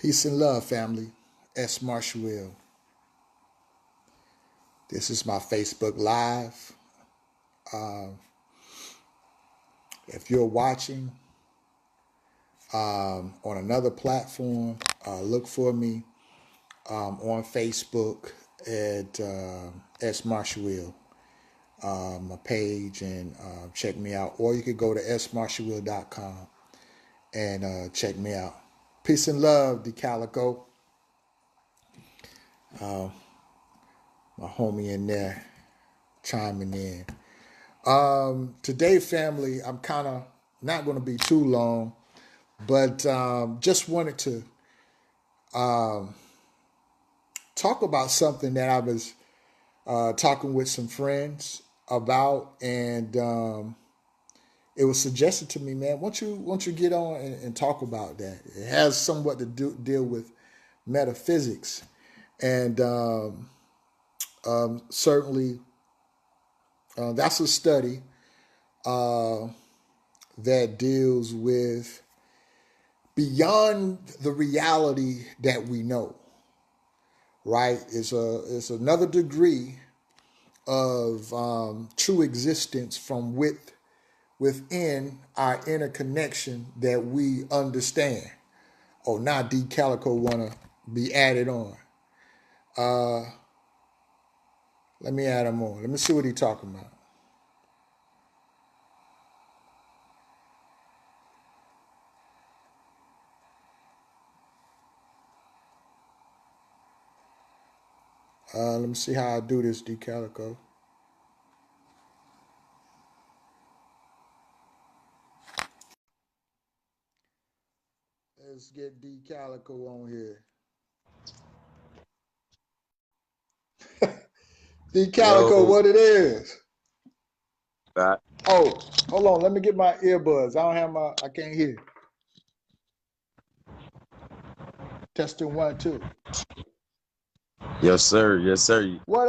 Peace and love, family. S. Marshall Will. This is my Facebook Live. If you're watching on another platform, look for me on Facebook at S. Marshall Will, my page, and check me out. Or you could go to smarshallwill.com and check me out. Peace and love, Dee Calico. My homie in there chiming in. Today, family, I'm kind of not going to be too long, but just wanted to talk about something that I was talking with some friends about, and it was suggested to me, man, won't you get on and talk about that? It has somewhat to deal with metaphysics, and certainly that's a study that deals with beyond the reality that we know, right? It's another degree of true existence from within our interconnection that we understand. Oh, now Dee Calico want to be added on. Let me add him on. Let me see what he's talking about. Let me see how I do this, Dee Calico. Let's get Dee Calico on here. Dee Calico, what it is? Oh, hold on. Let me get my earbuds. I can't hear. Testing 1, 2. Yes, sir. Yes, sir. What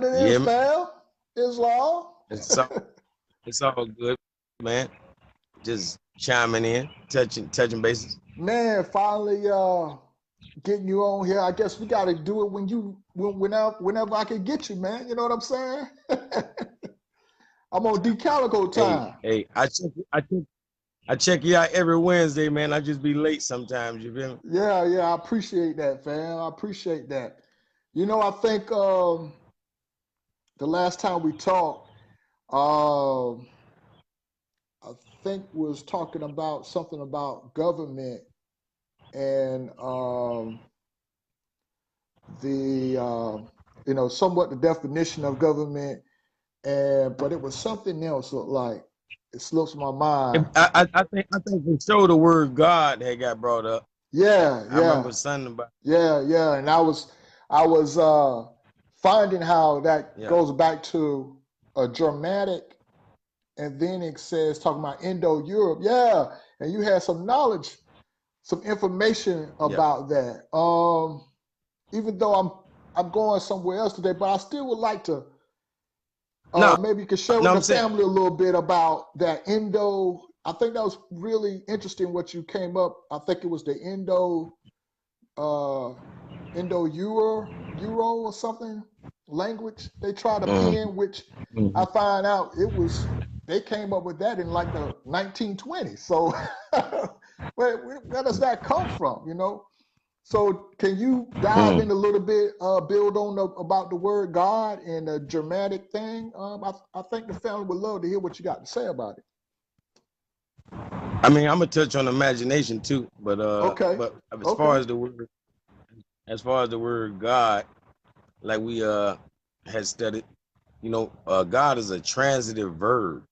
it is, fam? Islam? It's all good, man. Just chiming in, touching bases. Man, finally getting you on here. I guess we gotta do it whenever I can get you, man. You know what I'm saying? I'm on Dee Calico time. Hey, I check you out every Wednesday, man. I just be late sometimes, you feel me? Yeah, I appreciate that, fam. I appreciate that. You know, I think the last time we talked, I think was talking about something about government and somewhat the definition of government, but it was something else. Like it slips my mind. I think for sure the word God had got brought up. Yeah. I remember something about. Yeah, and I was finding how that goes back to a Germanic. And then it says, talking about Indo-Europe. Yeah. And you had some knowledge, some information about that. Even though I'm going somewhere else today, but I still would like to maybe you could share with the family a little bit about that Indo. I think that was really interesting what you came up. I think it was the Indo-Euro or something language they tried to pen, which I find out they came up with that in like the 1920s. So where does that come from, you know? So can you dive in a little bit, build on about the word God and the Germanic thing? I think the family would love to hear what you got to say about it. I mean, I'm gonna touch on imagination too, but okay. But as far as the word God, like we had studied, you know, God is a transitive verb.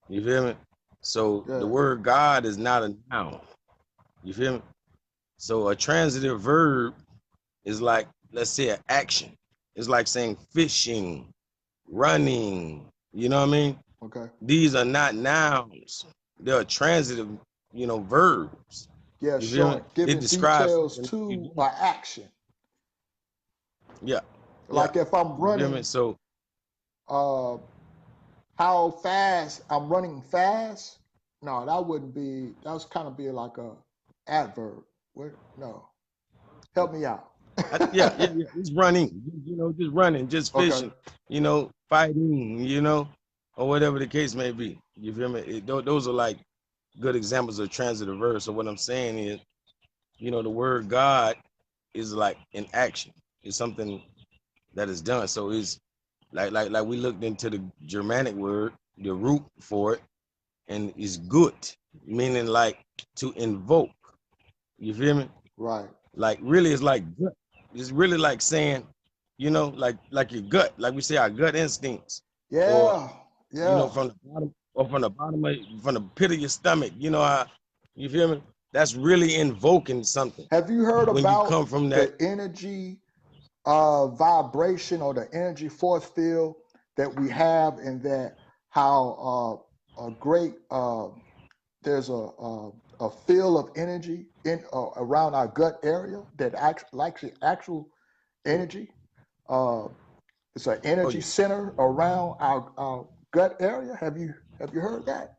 You feel me? So the word God is not a noun. You feel me? So a transitive verb is like, let's say, an action. It's like saying fishing, running. You know what I mean? Okay. These are not nouns. They're transitive, verbs. Yeah, showing, giving details to an action. Yeah. Like if I'm running, so how fast I'm running fast? No, that wouldn't be. That was kind of be like a adverb. No. Help me out. Yeah. Just running, just running, just fishing, Okay. Fighting, or whatever the case may be. You feel me? Those are like good examples of transitive verbs. So what I'm saying is, the word God is like an action. It's something that is done. So it's like we looked into the Germanic word, the root for it, and it's gut, meaning like to invoke. You feel me? Right. Like really, it's like gut. It's really like saying, like your gut, like we say our gut instincts, or Yeah. from the bottom, or from the pit of your stomach. You feel me? That's really invoking something. Have you heard When you about come from the that energy vibration or the energy force field that we have, and that how a great there's a field of energy in around our gut area that actual energy. It's an energy center around our gut area. Have you heard that?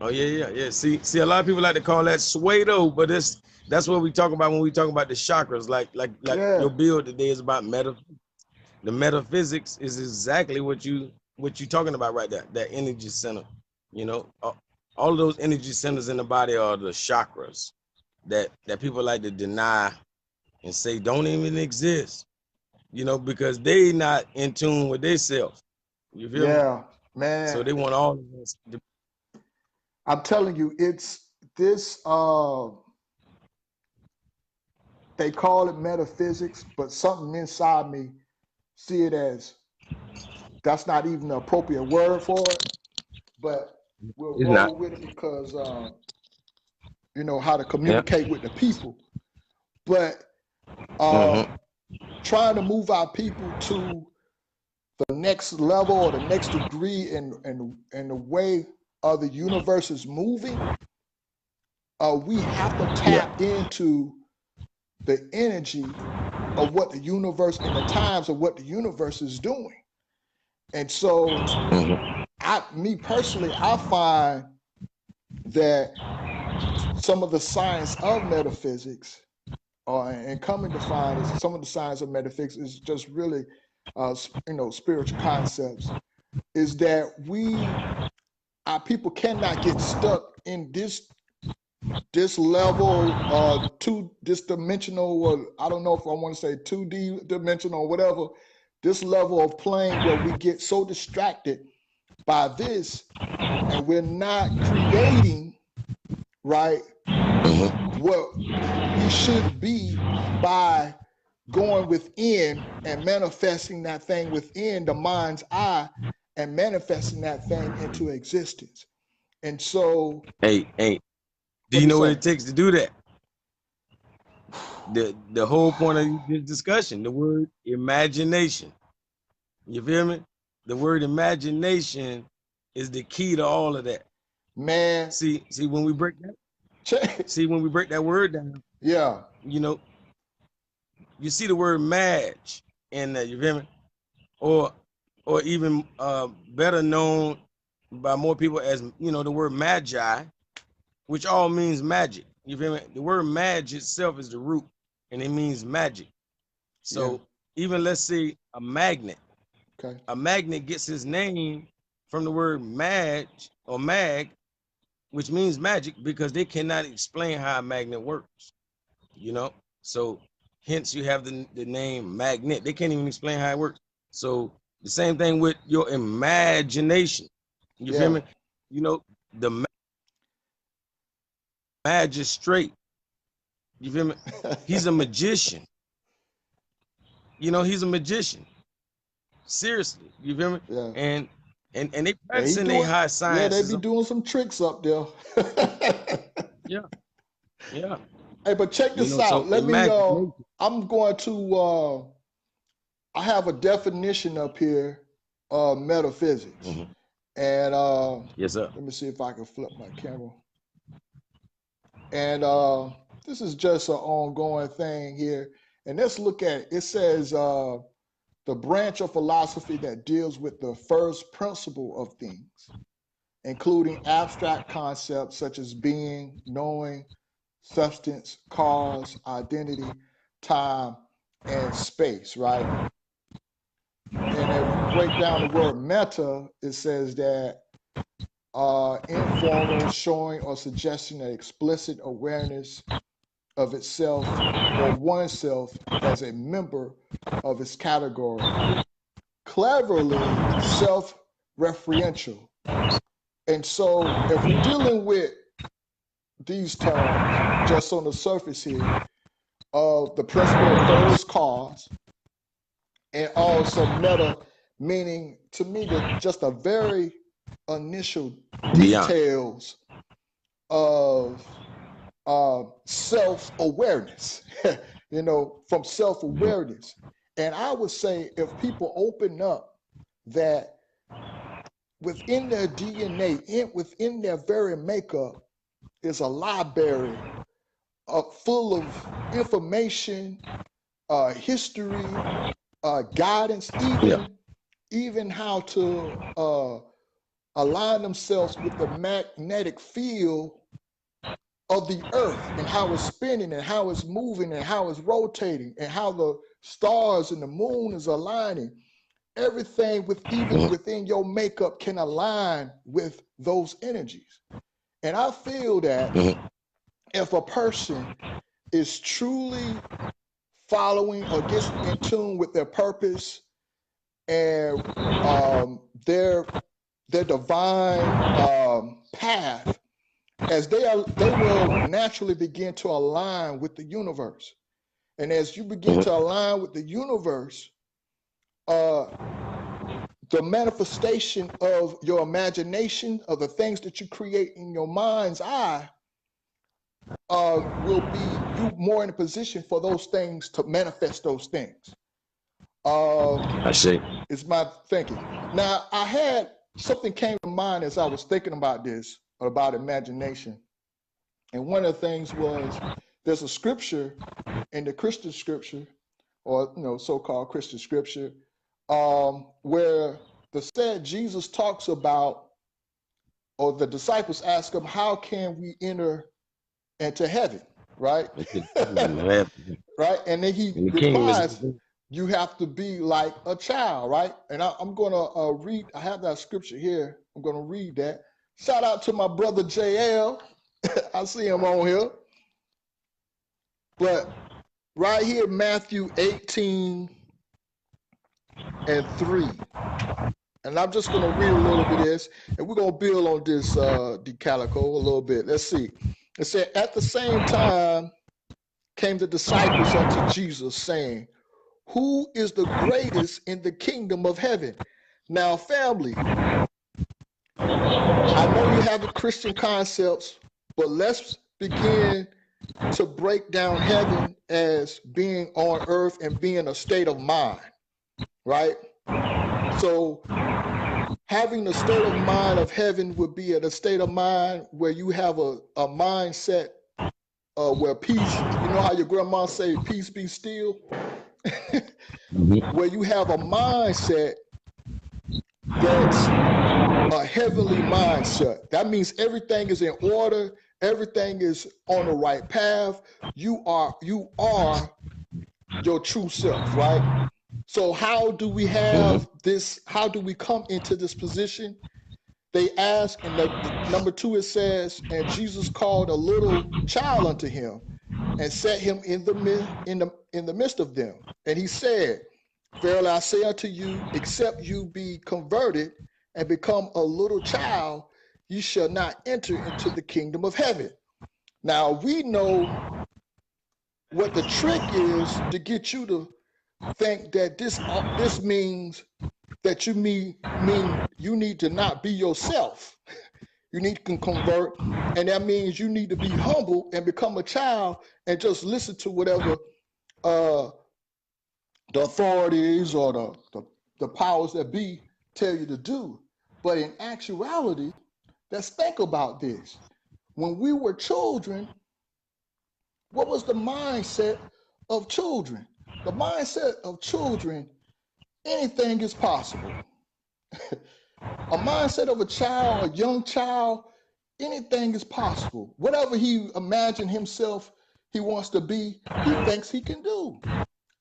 Oh yeah. See, a lot of people like to call that Suedo, but that's what we talk about when we talk about the chakras. Like your build today is about the metaphysics is exactly what you talking about right there. That energy center. All of those energy centers in the body are the chakras that people like to deny and say don't even exist. Because they not in tune with themselves. You feel me? Yeah, man. So they want all of us to. I'm telling you, it's this. They call it metaphysics, but something inside me see it as that's not even the appropriate word for it. But we'll It's roll not. with it because how to communicate with the people. But trying to move our people to the next level or the next degree in the way of the universe is moving, we have to tap into the energy of what the universe and the times of what the universe is doing. And so me personally, I find that some of the science of metaphysics and coming to find is some of the science of metaphysics is just really spiritual concepts, is that our people cannot get stuck in this level, this dimensional, or I don't know if I want to say 2D dimensional or whatever, this level of plane where we get so distracted by this and we're not creating, right, what we should be by going within and manifesting that thing within the mind's eye and manifesting that thing into existence. And so, hey, do you know what it takes to do that? The whole point of this discussion, the word imagination. You feel me? The word imagination is the key to all of that. Man, see when we break that word down, yeah, you see the word madge in there. You feel me? Or even better known by more people as the word magi, which all means magic. You feel me? The word madge itself is the root, and it means magic. So even let's say a magnet. Okay. A magnet gets his name from the word madge or mag, which means magic, because they cannot explain how a magnet works. So hence you have the name magnet. They can't even explain how it works. So the same thing with your imagination. You feel me? The magistrate. You feel me? He's a magician. He's a magician. Seriously, you feel me? Yeah. And they practicing their high science. Yeah, they be doing some tricks up there. Yeah. Hey, but check this out. Let me. I'm going to. I have a definition up here of metaphysics, and yes, sir. Let me see if I can flip my camera. And this is just an ongoing thing here. And let's look at it. It says the branch of philosophy that deals with the first principle of things, including abstract concepts such as being, knowing, substance, cause, identity, time, and space, right? And if we break down the word meta, it says that informal showing or suggesting an explicit awareness of itself or oneself as a member of its category. Cleverly self-referential. And so if we're dealing with these terms just on the surface here of the principle of first cause, and also meta, meaning to me that just a very initial details of self-awareness, you know, from self-awareness. And I would say if people open up that within their DNA, within their very makeup is a library full of information, history, guidance, even how to align themselves with the magnetic field of the earth and how it's spinning and how it's moving and how it's rotating and how the stars and the moon is aligning. Everything within your makeup can align with those energies. And I feel that if a person is truly following or gets in tune with their purpose and their divine path, as they will naturally begin to align with the universe. And as you begin to align with the universe, the manifestation of your imagination, of the things that you create in your mind's eye, will be you more in a position for those things to manifest those things. I see. It's my thinking. Now, I had something came to mind as I was thinking about this, about imagination. And one of the things was there's a scripture in the Christian scripture, or so-called Christian scripture, where the said Jesus talks about, or the disciples ask him, how can we enter into heaven, right? Right? And then he replies, you have to be like a child, right? And I'm going to read, I have that scripture here. I'm going to read that. Shout out to my brother JL. I see him on here. But right here, Matthew 18:3. And I'm just going to read a little bit of this, and we're going to build on this Dee Calico a little bit. Let's see. It said, at the same time came the disciples unto Jesus, saying, who is the greatest in the kingdom of heaven? Now, family, I know you have the Christian concepts, but let's begin to break down heaven as being on earth and being a state of mind, right? So having the state of mind of heaven would be at a state of mind where you have a mindset where peace, you know how your grandma say, peace be still? Where you have a mindset that's a heavenly mindset. That means everything is in order, everything is on the right path. You are your true self, right? So how do we have this, how do we come into this position? They ask, and number 2, it says, and Jesus called a little child unto him and set him in the midst of them. And he said, verily I say unto you, except you be converted and become a little child, you shall not enter into the kingdom of heaven. Now we know what the trick is to get you to think that this means that you mean you need to not be yourself. You need to convert, and that means you need to be humble and become a child and just listen to whatever the authorities or the powers that be tell you to do. But in actuality, let's think about this. When we were children, what was the mindset of children? The mindset of children, anything is possible. A mindset of a child, a young child, anything is possible. Whatever he imagined himself he wants to be, he thinks he can do.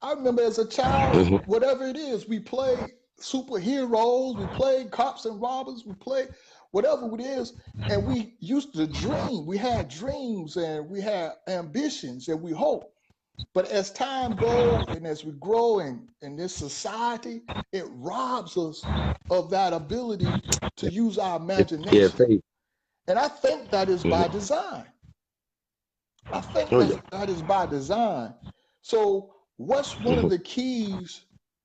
I remember as a child, whatever it is, we played superheroes, we played cops and robbers, we played whatever it is, and we used to dream. We had dreams and we had ambitions and we hope. But as time goes and as we grow in this society, it robs us of that ability to use our imagination. And I think that is by design. I think that is by design. So what's one of the keys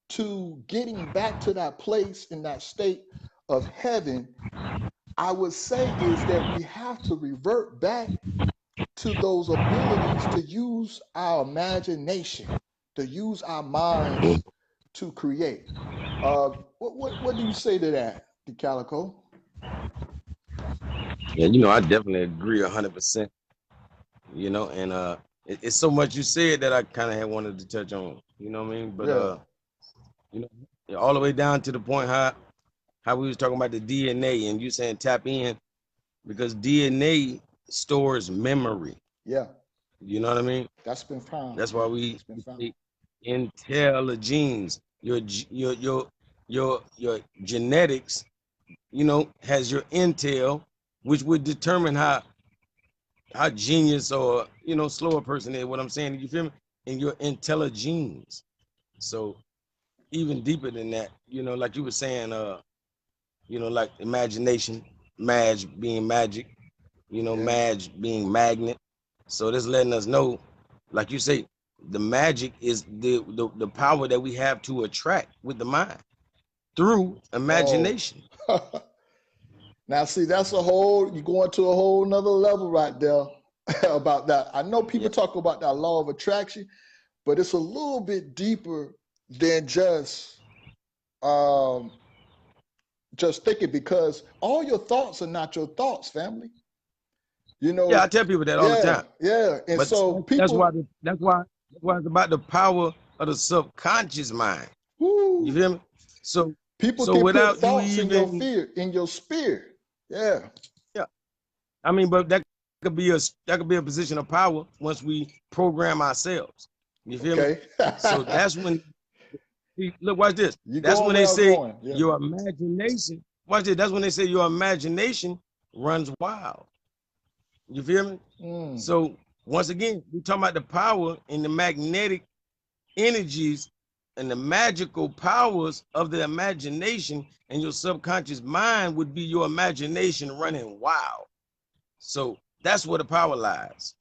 to getting back to that place in that state of heaven, I would say, is that we have to revert back to those abilities to use our imagination, to use our minds to create. What do you say to that, Dee Calico? Yeah, you know, I definitely agree 100%. You know, and it's so much you said that I kind of had wanted to touch on. You know what I mean? But you know, all the way down to the point how we was talking about the DNA, and you saying tap in, because DNA stores memory. Yeah. You know what I mean? That's been found. That's why we intelligence. Your genetics, you know, has your intel, which would determine how genius or, you know, slower person is. What I'm saying, you feel me? And your intelligence. So even deeper than that, you know, like you were saying, you know, like imagination, being magic, you know, being magnet. So this letting us know, like you say, the magic is the power that we have to attract with the mind through imagination. Oh. Now, see, that's you're going to a whole nother level right there about that. I know people talk about that law of attraction, but it's a little bit deeper than just thinking, because all your thoughts are not your thoughts, family. You know. Yeah, I tell people that all the time. Yeah, and but so people. That's why it's about the power of the subconscious mind. Woo. You feel me? So people so can without put thoughts you even in your spirit. Yeah. I mean, but that could be a position of power once we program ourselves. You feel me? So that's when look, watch this. That's when they say your imagination. Watch this. That's when they say your imagination runs wild. You feel me? So once again, we're talking about the power and the magnetic energies and the magical powers of the imagination, and your subconscious mind would be your imagination running wild. So that's where the power lies.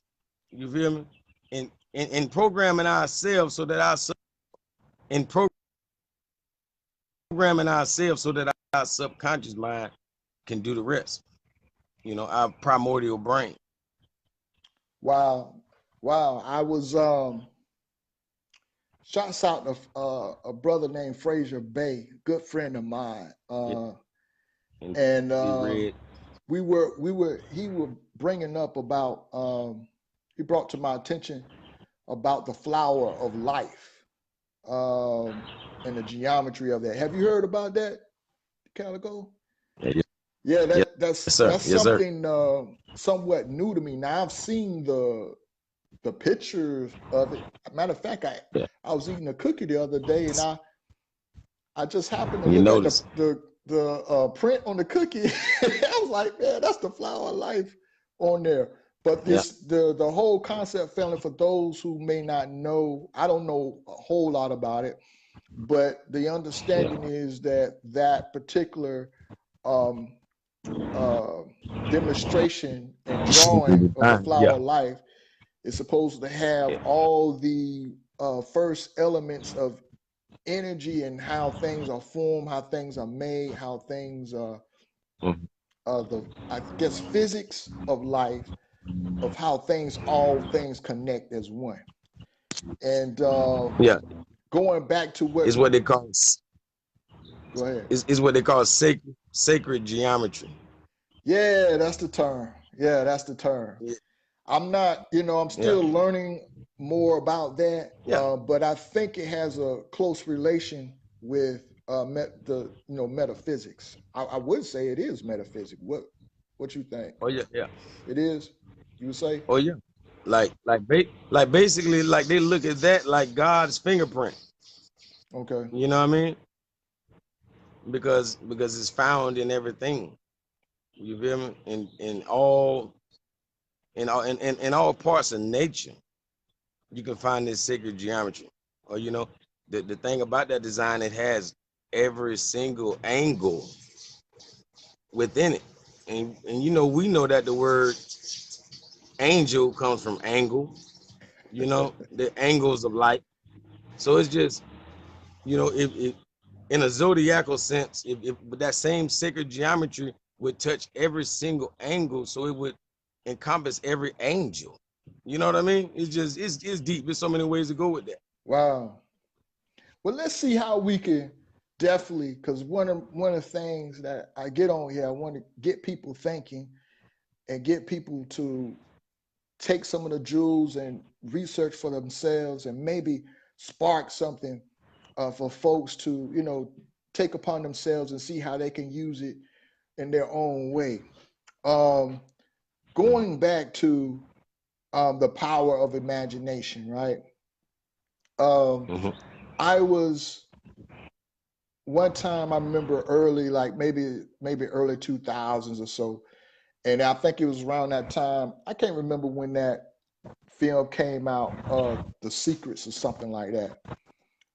You feel me? In programming ourselves so that our subconscious mind can do the rest. You know, our primordial brain. Wow. I was shouts out to a brother named Fraser Bay, good friend of mine. He were bringing up about he brought to my attention about the flower of life and the geometry of that. Have you heard about that, Calico? Yeah, that's something somewhat new to me. Now I've seen the pictures of it. Matter of fact, I was eating a cookie the other day, and I just happened to look at the print on the cookie. I was like, man, that's the flower of life on there. But the whole concept, family, for those who may not know, I don't know a whole lot about it, but the understanding is that particular demonstration and drawing of the flower of life is supposed to have all the first elements of energy and how things are formed, how things are made, how things are I guess physics of life, of how all things connect as one. And going back to what is what they call go ahead. Is what they call sacred geometry. Yeah, that's the term. Yeah. I'm not, I'm still learning more about that. But I think it has a close relation with metaphysics. I would say it is metaphysics. What What you think? Oh yeah, yeah. It is. You would say? Oh yeah. Basically like they look at that like God's fingerprint. Okay. You know what I mean? Because it's found in everything. You feel me? In all parts of nature, you can find this sacred geometry. Or the thing about that design, it has every single angle within it. And we know that the word angel comes from angle, the angles of light. So it's just, if in a zodiacal sense, if that same sacred geometry would touch every single angle, so it would encompass every angel. You know what I mean? It's just it's deep. There's so many ways to go with that. Wow. Well, let's see how we can definitely, because one of the things that I get on here, I want to get people thinking and get people to take some of the jewels and research for themselves and maybe spark something for folks to take upon themselves and see how they can use it in their own way. Going back to the power of imagination, right? I was one time, I remember early, like maybe early 2000s or so, and I think it was around that time. I can't remember when that film came out, The Secrets or something like that.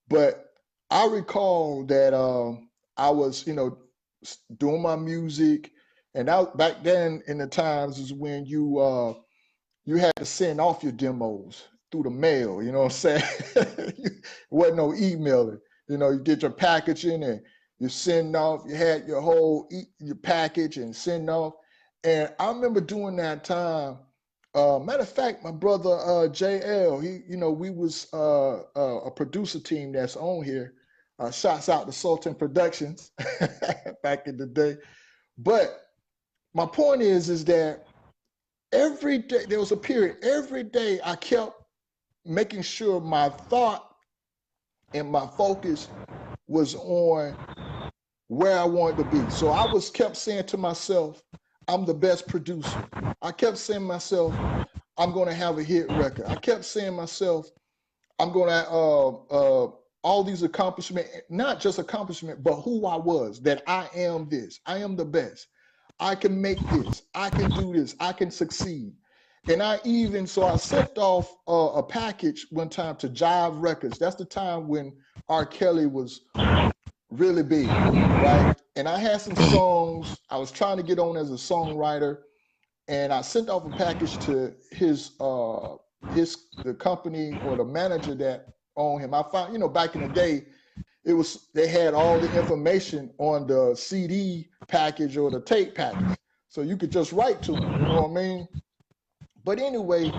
But I recall that I was, doing my music, and back then in the times is when you had to send off your demos through the mail. You know what I'm saying? It wasn't no emailing. You did your packaging and you send off. You had your whole your package and send off. And I remember during that time. Matter of fact, my brother JL, we was a producer team that's on here. Shouts out to Sultan Productions back in the day. But my point is that every day there was a period. Every day I kept making sure my thought and my focus was on where I wanted to be. So I kept saying to myself, I'm the best producer. I kept saying to myself, I'm going to have a hit record. I kept saying to myself, I'm going to all these accomplishments, not just accomplishment, but who I was, that I am this. I am the best. I can make this. I can do this. I can succeed. And I sent off a package one time to Jive Records. That's the time when R. Kelly was really big, right? And I had some songs. I was trying to get on as a songwriter, and I sent off a package to the company or the manager that owned him. I found, back in the day, they had all the information on the CD package or the tape package, so you could just write to them. You know what I mean? But anyway,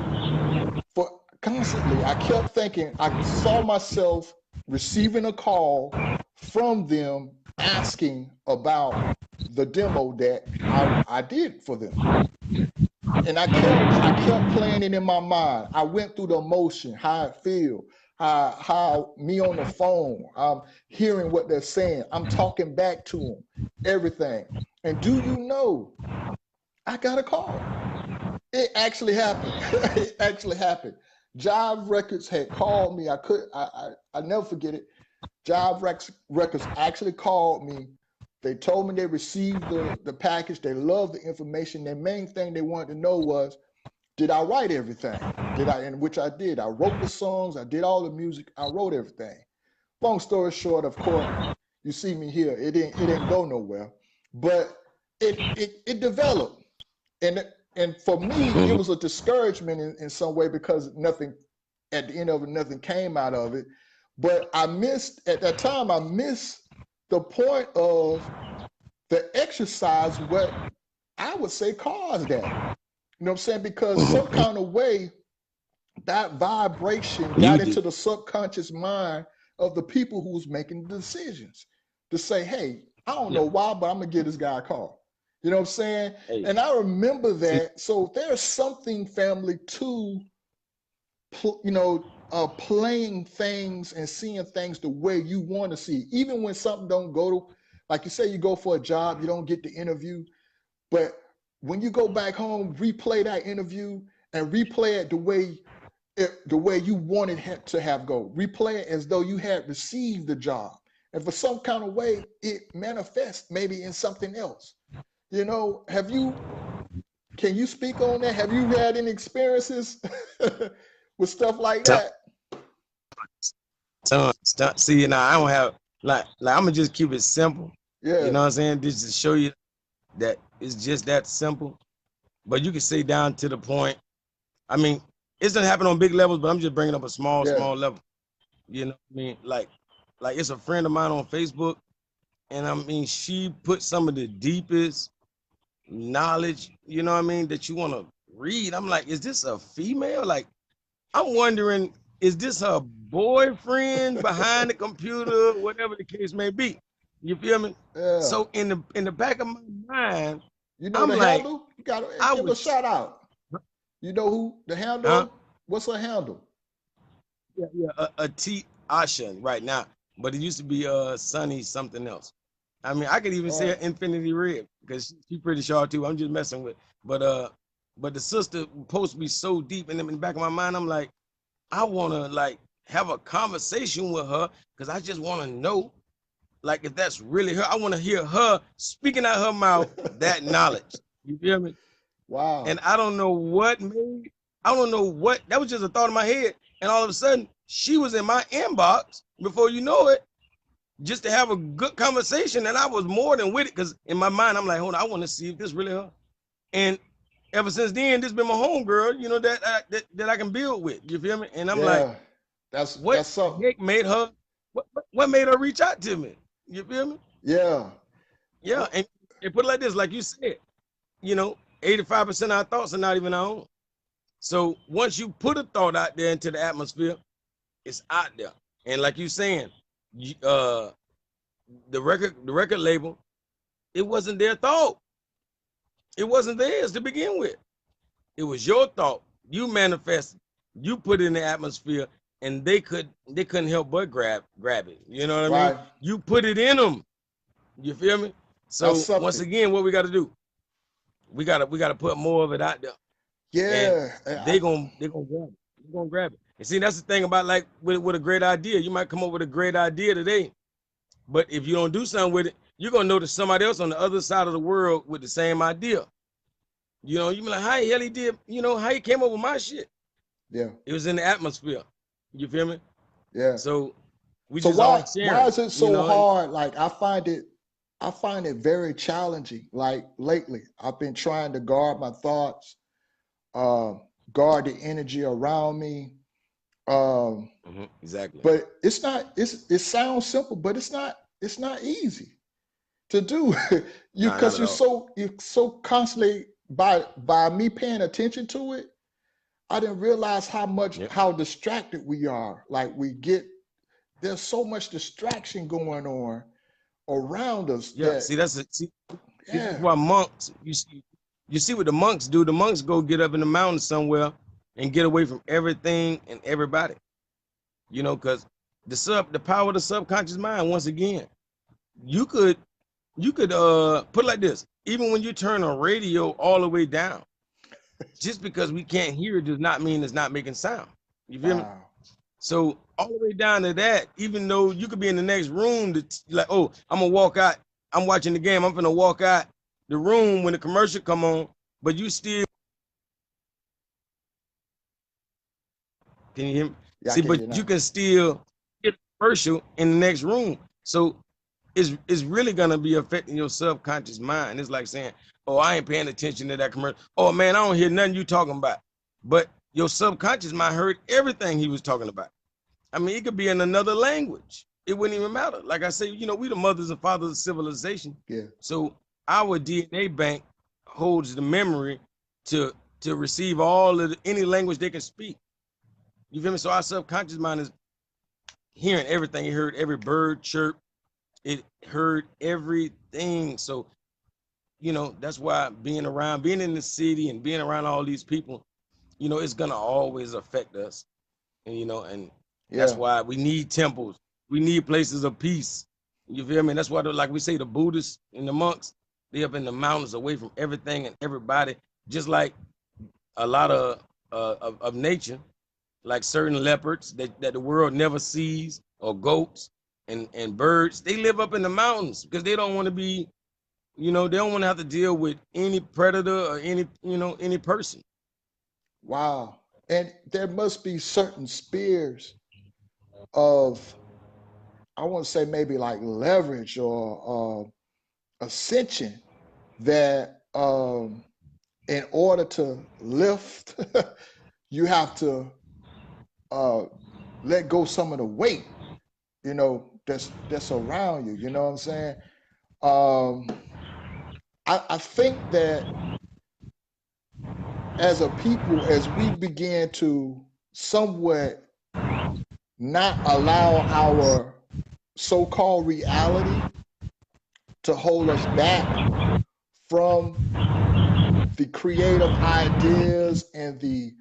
for constantly, I kept thinking. I saw myself receiving a call from them asking about the demo that I did for them. And I kept playing it in my mind. I went through the emotion, how it feel, how me on the phone, I'm hearing what they're saying. I'm talking back to them, everything. And do you know, I got a call. It actually happened. It actually happened. Jive Records had called me. I never forget it. Jive Records actually called me. They told me they received the package. They loved the information. The main thing they wanted to know was, did I write everything? And which I did. I wrote the songs. I did all the music. I wrote everything. Long story short, of course, you see me here. It didn't go nowhere, but it developed. And for me, it was a discouragement in some way, because at the end of it, nothing came out of it. But at that time, I missed the point of the exercise, what I would say caused that. You know what I'm saying? Because some kind of way, that vibration got into the subconscious mind of the people who was making the decisions to say, hey, I don't know why, but I'm going to give this guy a call. You know what I'm saying? Hey. And I remember that. So there's something, family, to, playing things and seeing things the way you want to see. Even when something don't go to, like you say, you go for a job, you don't get the interview, but when you go back home, replay that interview and replay it the way you wanted it to have go. Replay it as though you had received the job. And for some kind of way, it manifests maybe in something else. You know, can you speak on that? Have you had any experiences with stuff like that? See, now I don't have, like I'm gonna just keep it simple. Yeah. You know what I'm saying? Just to show you that it's just that simple. But you can say down to the point. I mean, it's gonna happen on big levels, but I'm just bringing up a small level. You know what I mean? Like it's a friend of mine on Facebook, and I mean, she put some of the deepest knowledge, you know what I mean, that you want to read. I'm like, is this a female? Like, I'm wondering, is this her boyfriend behind the computer, whatever the case may be? You feel me? Yeah. So in the back of my mind, you know, I'm the like, handle? You gotta give a shout out. You know who the handle? Huh? What's her handle? A T Ashen right now, but it used to be Sunny something else. I mean, I could even say Infinity Red because she's pretty sharp too. I'm just messing with, but the sister supposed to be so deep, and in the back of my mind, I'm like, I want to like have a conversation with her because I just want to know, like, if that's really her. I want to hear her speaking out her mouth that knowledge. You feel me? Wow. And I don't know what made. I don't know what. That was just a thought in my head, and all of a sudden, she was in my inbox before you know it, just to have a good conversation, and I was more than with it because in my mind I'm like, hold on, I want to see if this really her. And ever since then, this been my home girl, you know, that I can build with. You feel me? And I'm like, what heck made her? What made her reach out to me? You feel me? Yeah. And put it like this, like you said, you know, 85% of our thoughts are not even our own. So once you put a thought out there into the atmosphere, it's out there. And like you saying, the record label, it wasn't their thought. It wasn't theirs to begin with. It was your thought. You manifested. You put it in the atmosphere, and they couldn't help but grab it. You know what I mean? You put it in them. You feel me? So once again, what we got to do? We got to put more of it out there. Yeah. And they gonna grab it. They're gonna grab it. And see, that's the thing about like with a great idea. You might come up with a great idea today, but if you don't do something with it, you're gonna notice somebody else on the other side of the world with the same idea. You know, you be like, how the hell he did, you know, how he came up with my shit. Yeah. It was in the atmosphere. You feel me? Yeah. So why is it so hard? Like I find it very challenging. Like lately, I've been trying to guard my thoughts, guard the energy around me. Exactly. But it's not. It sounds simple, but it's not easy to do. Because you're so constantly by me paying attention to it. I didn't realize how distracted we are. Like there's so much distraction going on around us. Yeah. This is why monks. You see what the monks do. The monks go get up in the mountains somewhere and get away from everything and everybody. You know, because the power of the subconscious mind. Once again, you could put it like this. Even when you turn a radio all the way down, just because we can't hear it does not mean it's not making sound. You feel me? So all the way down to that, even though you could be in the next room, like, oh, I'm gonna walk out. I'm watching the game. I'm gonna walk out the room when the commercial come on, but you still can you hear me? Yeah, see, but you can still get a commercial in the next room. So it's really gonna be affecting your subconscious mind. It's like saying, oh, I ain't paying attention to that commercial. Oh man, I don't hear nothing you talking about. But your subconscious mind heard everything he was talking about. I mean, it could be in another language. It wouldn't even matter. Like I say, you know, we the mothers and fathers of civilization. Yeah. So our DNA bank holds the memory to receive all of any language they can speak. You feel me? So our subconscious mind is hearing everything. It heard every bird chirp. It heard everything. So, you know, that's why being in the city and being around all these people, you know, it's gonna always affect us. And, you know, and that's why we need temples. We need places of peace. You feel me? And that's why, like we say, the Buddhists and the monks, They up in the mountains away from everything and everybody, just like a lot of nature, like certain leopards that the world never sees, or goats and birds. They live up in the mountains because they don't want to be, they don't want to have to deal with any predator or any person. Wow. And there must be certain spheres of, I want to say maybe like leverage or ascension that in order to lift, you have to let go some of the weight, that's around you. You know what I'm saying? I think that as a people, as we begin to somewhat not allow our so-called reality to hold us back from the creative ideas and the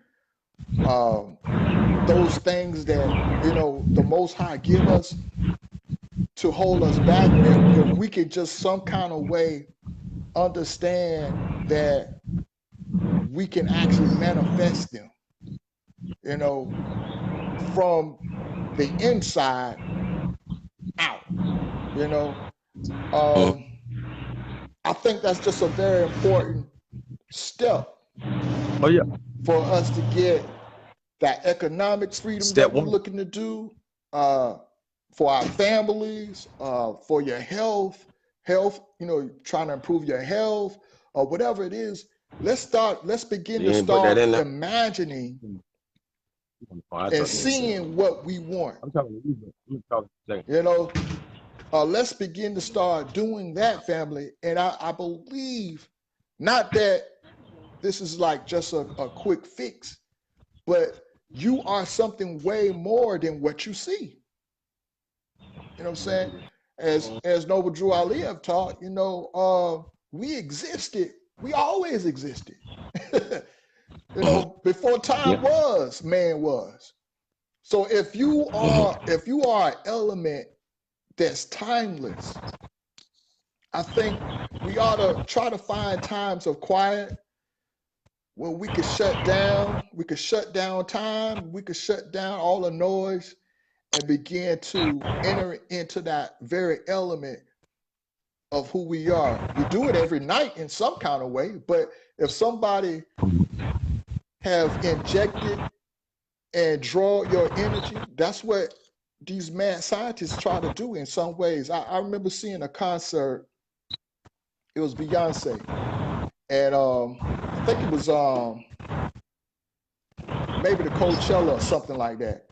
those things that the Most High give us to hold us back, if we could just some kind of way understand that we can actually manifest them, from the inside out. I think that's just a very important step. Oh yeah. For us to get that economic freedom Step that we're one. looking to do, for our families, for your health, trying to improve your health or whatever it is. Let's begin to start imagining and seeing what we want. I'm talking to you. Let's begin to start doing that, family. And I believe, not that this is like just a quick fix, but you are something way more than what you see. You know what I'm saying? As Noble Drew Ali have taught, we existed. We always existed. Before time was, man was. So if you are an element that's timeless, I think we ought to try to find times of quiet when we could shut down. We could shut down time. We could shut down all the noise and begin to enter into that very element of who we are. We do it every night in some kind of way, but if somebody have injected and draw your energy, that's what these mad scientists try to do in some ways. I remember seeing a concert. It was Beyonce, and I think it was maybe the Coachella or something like that.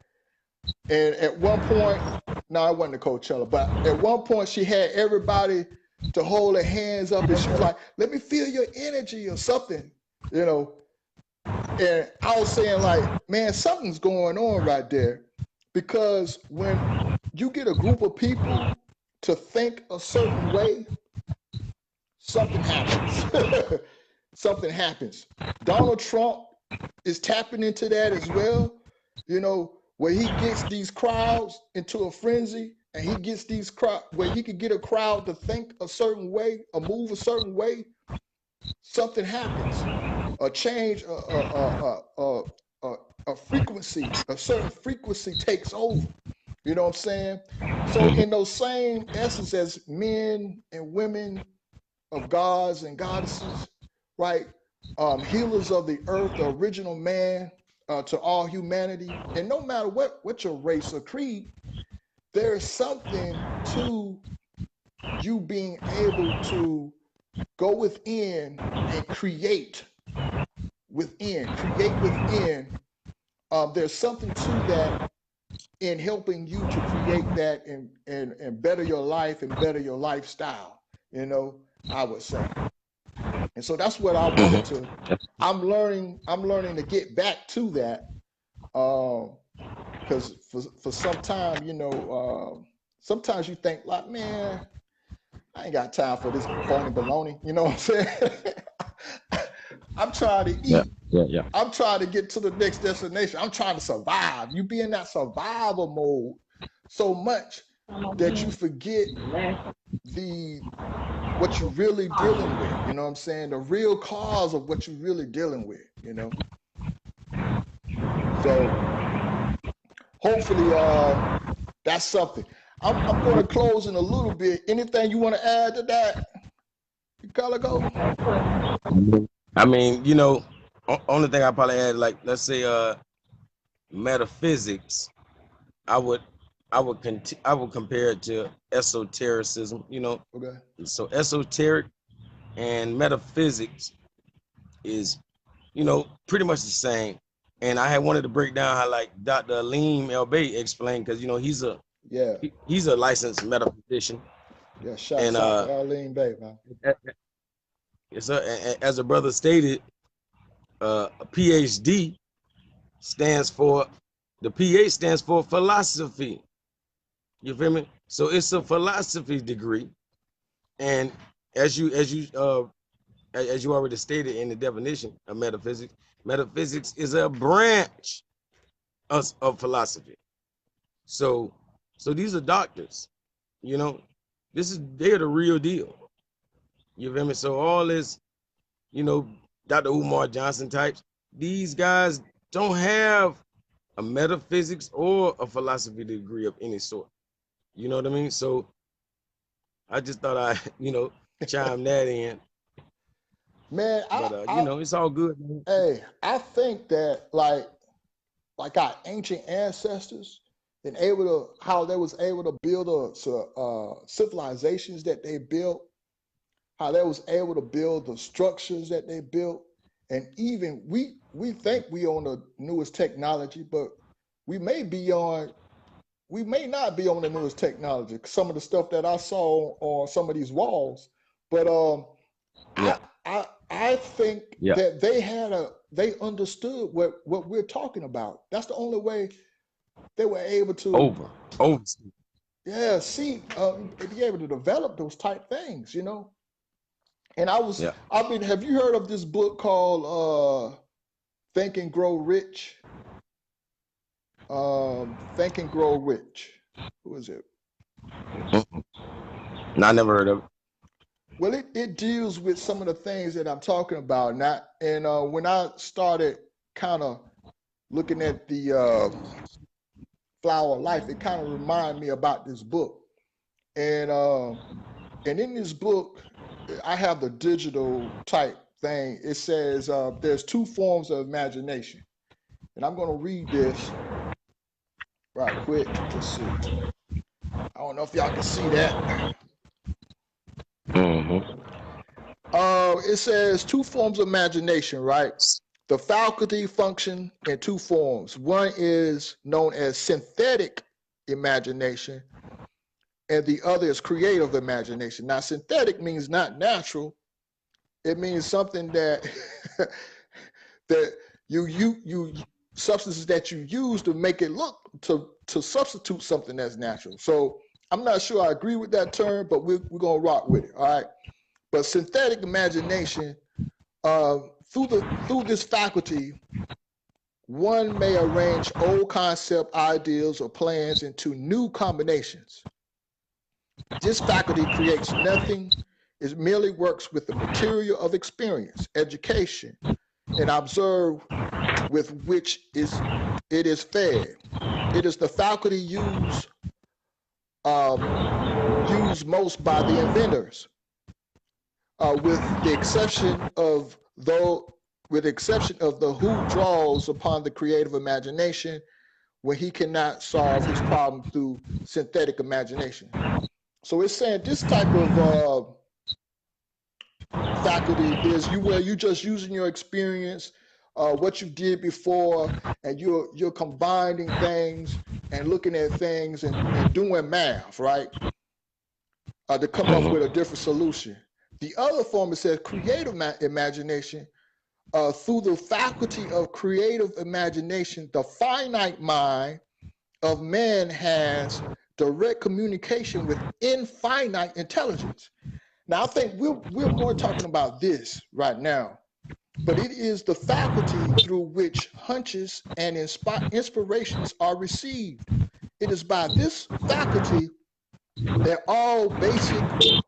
And at one point, no, it wasn't the Coachella, but at one point she had everybody to hold their hands up, and she was like, "Let me feel your energy" or something, And I was saying, like, man, something's going on right there, because when you get a group of people to think a certain way, something happens. Something happens. Donald Trump is tapping into that as well, where he gets these crowds into a frenzy, and he gets these where he could get a crowd to think a certain way or move a certain way. Something happens. A change, a frequency, a certain frequency takes over. You know what I'm saying? So in those same essence as men and women of gods and goddesses, right? Healers of the earth, the original man, to all humanity. And no matter what your race or creed, there is something to you being able to go within and create within. There's something to that in helping you to create that and better your life and better your lifestyle, I would say. And so that's what I wanted to, I'm learning to get back to that. Because for some time, sometimes you think like, man, I ain't got time for this phony baloney. You know what I'm saying? I'm trying to eat. Yeah. I'm trying to get to the next destination. I'm trying to survive. You be in that survival mode so much that you forget the what you're really dealing with. You know what I'm saying? The real cause of what you're really dealing with. You know. So hopefully, that's something. I'm going to close in a little bit. Anything you want to add to that, Calico? I mean, you know, only thing I probably add, like, let's say, metaphysics, I would compare it to esotericism, you know. Okay. So esoteric and metaphysics is, you know, pretty much the same. And I had wanted to break down how, like, Dr. Aleem El-Bey explained, because, you know, he's a licensed metaphysician. Yeah, shout out to Aleem Bey, man. As a brother stated, a PhD stands for, the PH stands for philosophy. You feel me? So it's a philosophy degree, and as you already stated in the definition of metaphysics, metaphysics is a branch of philosophy. So these are doctors, you know. They're the real deal. You feel me? So all this, you know, Dr. Umar Johnson types, these guys don't have a metaphysics or a philosophy degree of any sort. You know what I mean? So I just thought I, you know, chime that in. Man, but you know, it's all good, man. Hey, I think that like our ancient ancestors, and how they was able to build civilizations that they built, how they was able to build the structures that they built, and even we think we on the newest technology, but we may not be on the newest technology. Some of the stuff that I saw on some of these walls, but I think that they understood what we're talking about. That's the only way they were able to over. See, be able to develop those type things, you know. And have you heard of this book called Think and Grow Rich? Think and Grow Rich. Who is it? No, I never heard of it. Well, it deals with some of the things that I'm talking about. And when I started kind of looking at the Flower of Life, it kind of reminded me about this book. And in this book, I have the digital type thing. It says there's two forms of imagination. And I'm going to read this right quick. Let's see. I don't know if y'all can see that. It says two forms of imagination, right? The faculty function in two forms. One is known as synthetic imagination, and the other is creative imagination. Now, synthetic means not natural. It means something that you substances that you use to make it look to substitute something that's natural. So I'm not sure I agree with that term, but we're gonna rock with it. All right. But synthetic imagination, through this faculty, one may arrange old concept, ideas, or plans into new combinations. This faculty creates nothing. It merely works with the material of experience, education, and observe with which it is fed. It is the faculty used most by the inventors, with the exception of the who draws upon the creative imagination when he cannot solve his problem through synthetic imagination. So it's saying this type of faculty is where you're just using your experience, what you did before, and you're combining things and looking at things and doing math, right? To come up with a different solution. The other form, it says creative imagination. Through the faculty of creative imagination, the finite mind of man has direct communication with infinite intelligence. Now, I think we're more talking about this right now, but it is the faculty through which hunches and inspirations are received. It is by this faculty that all basic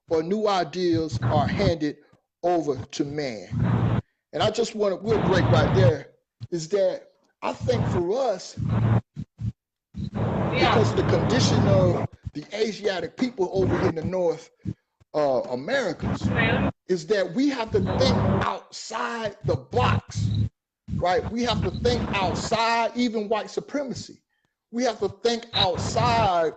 or new ideas are handed over to man. And I just want to, we'll break right there, is that I think for us, because of the condition of the Asiatic people over here in the North Americas, is that we have to think outside the box, right? We have to think outside even white supremacy. We have to think outside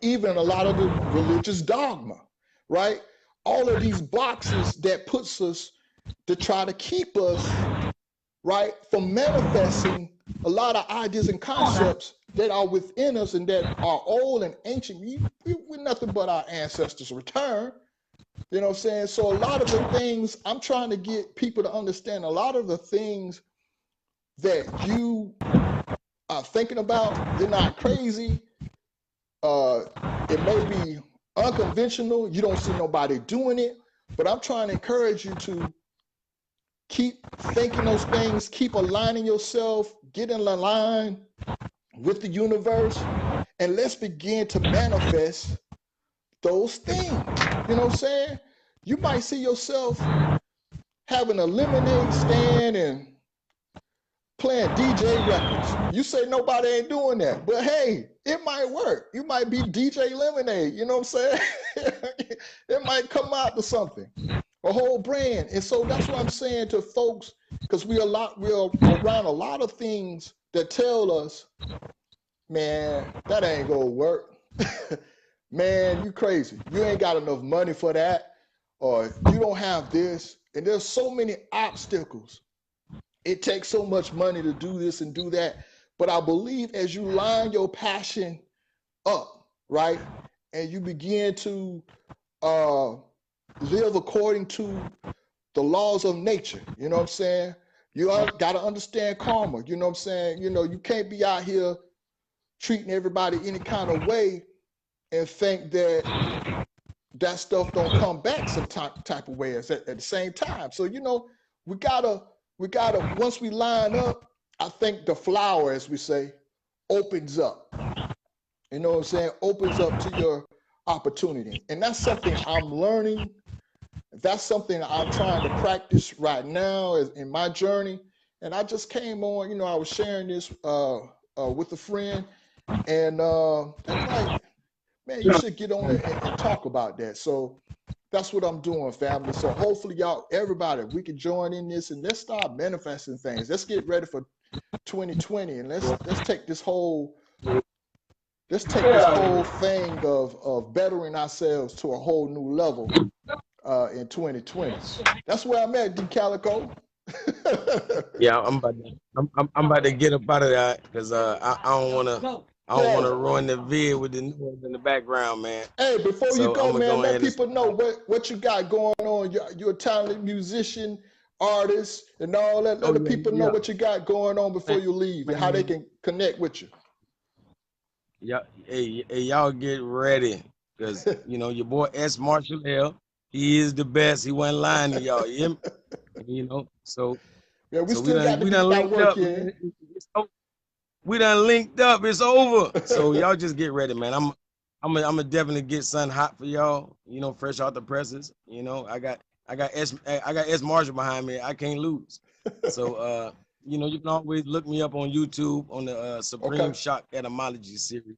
even a lot of the religious dogma, right? All of these boxes that puts us to try to keep us, right, from manifesting a lot of ideas and concepts that are within us and that are old and ancient. We're nothing but our ancestors' return. You know what I'm saying? So a lot of the things I'm trying to get people to understand, a lot of the things that you are thinking about, they're not crazy. It may be unconventional. You don't see nobody doing it, but I'm trying to encourage you to keep thinking those things, keep aligning yourself, get in line with the universe, and let's begin to manifest those things. You know what I'm saying? You might see yourself having a lemonade stand and playing DJ records. You say nobody ain't doing that, but hey, it might work. You might be DJ Lemonade, you know what I'm saying? It might come out to something, a whole brand. And so that's what I'm saying to folks, because we're around a lot of things that tell us, man, that ain't gonna work. Man, you crazy. You ain't got enough money for that, or you don't have this. And there's so many obstacles. It takes so much money to do this and do that. But I believe as you line your passion up, right, and you begin to live according to the laws of nature, you know what I'm saying? You got to understand karma, you know what I'm saying? You know, you can't be out here treating everybody any kind of way and think that that stuff don't come back some type of way at the same time. So, you know, we gotta, once we line up, I think the flower, as we say, opens up. You know what I'm saying? Opens up to your opportunity. And that's something I'm learning. That's something I'm trying to practice right now in my journey. And I just came on, you know, I was sharing this with a friend, and they're like, man, you should get on it and talk about that. So that's what I'm doing, family. So hopefully y'all, everybody, we can join in this and let's start manifesting things. Let's get ready for 2020 and let's take this whole thing of bettering ourselves to a whole new level in 2020. That's where I'm at, Dee Calico. Yeah, I'm about to get up out of that because I don't want to ruin the vid with the noise in the background, man. Hey, before you go, man, let people know what you got going on. You're a talented musician, artist, and all that. Let the people know what you got going on before you leave and how they can connect with you. Yeah, hey, y'all get ready because you know your boy S. Marshall L. He is the best. He wasn't lying to y'all. You know, so yeah, we done linked up. We done linked up. It's over. So y'all just get ready, man. I'm gonna definitely get something hot for y'all. You know, fresh out the presses. You know, I got S Marshall behind me. I can't lose. So you know, you can always look me up on YouTube on the Supreme Shock Etymology series,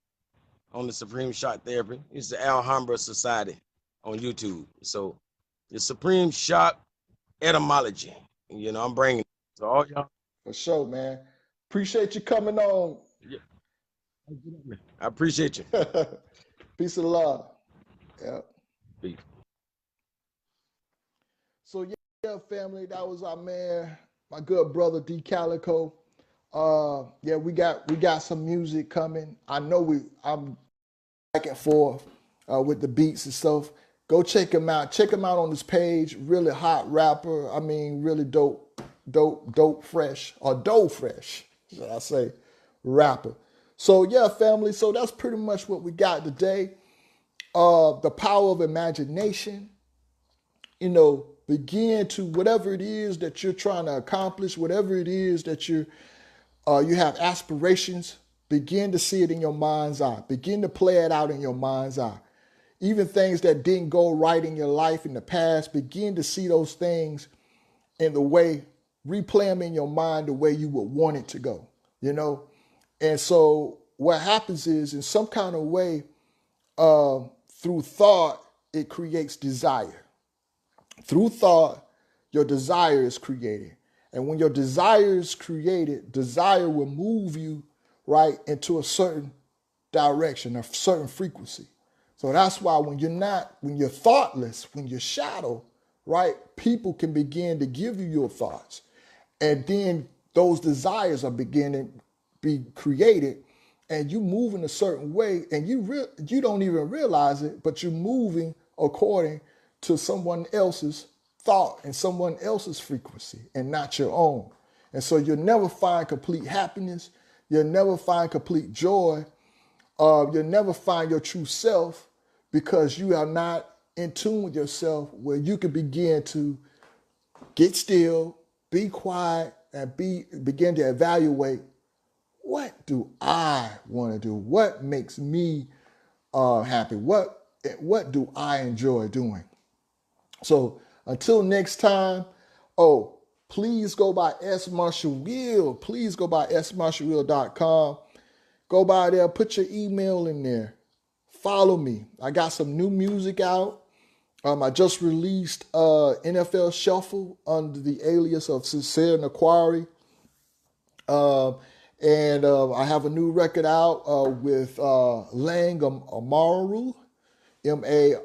on the Supreme Shock Therapy. It's the Alhambra Society on YouTube. So the Supreme Shock Etymology. You know, I'm bringing it. So all y'all. For sure, man. Appreciate you coming on. Yeah. I appreciate you. Peace and love. Yeah. Peace. So yeah, family, that was our man, my good brother Dee Calico. Yeah, we got some music coming. I know I'm back and forth with the beats and stuff. Go check him out. Check him out on this page. Really hot rapper. I mean, really dope, fresh, or dough fresh, should I say, rapper. So yeah, family. So that's pretty much what we got today. The power of imagination. You know, begin to whatever it is that you're trying to accomplish, whatever it is that you have aspirations, begin to see it in your mind's eye. Begin to play it out in your mind's eye. Even things that didn't go right in your life in the past, begin to see those things in the way, replay them in your mind the way you would want it to go, you know? And so what happens is, in some kind of way, through thought, it creates desire. Through thought, your desire is created. And when your desire is created, desire will move you right into a certain direction, a certain frequency. So that's why when you're thoughtless, when you're shadow, right, people can begin to give you your thoughts. And then those desires are beginning to be created, and you move in a certain way, and you don't even realize it, but you're moving according to someone else's thought and someone else's frequency and not your own. And so you'll never find complete happiness. You'll never find complete joy. You'll never find your true self, because you are not in tune with yourself, where you can begin to get still, be quiet, and begin to evaluate, what do I want to do? What makes me happy? What do I enjoy doing? So until next time, please go by S. Marshall Will. Please go by smarshallwill.com. Go by there, put your email in there. Follow me. I got some new music out. I just released NFL Shuffle under the alias of Sincere Naquari. And I have a new record out with Lang Amaru, Amaru.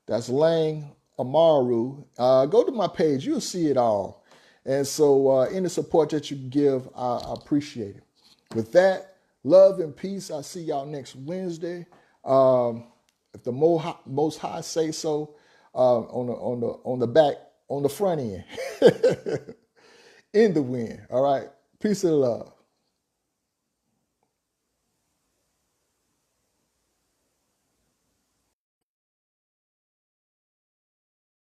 That's Lang Amaru. Go to my page. You'll see it all. And so any support that you give, I appreciate it. With that, love and peace. I'll see y'all next Wednesday. If the Most High say so, on the front end, in the wind. All right. Peace and love.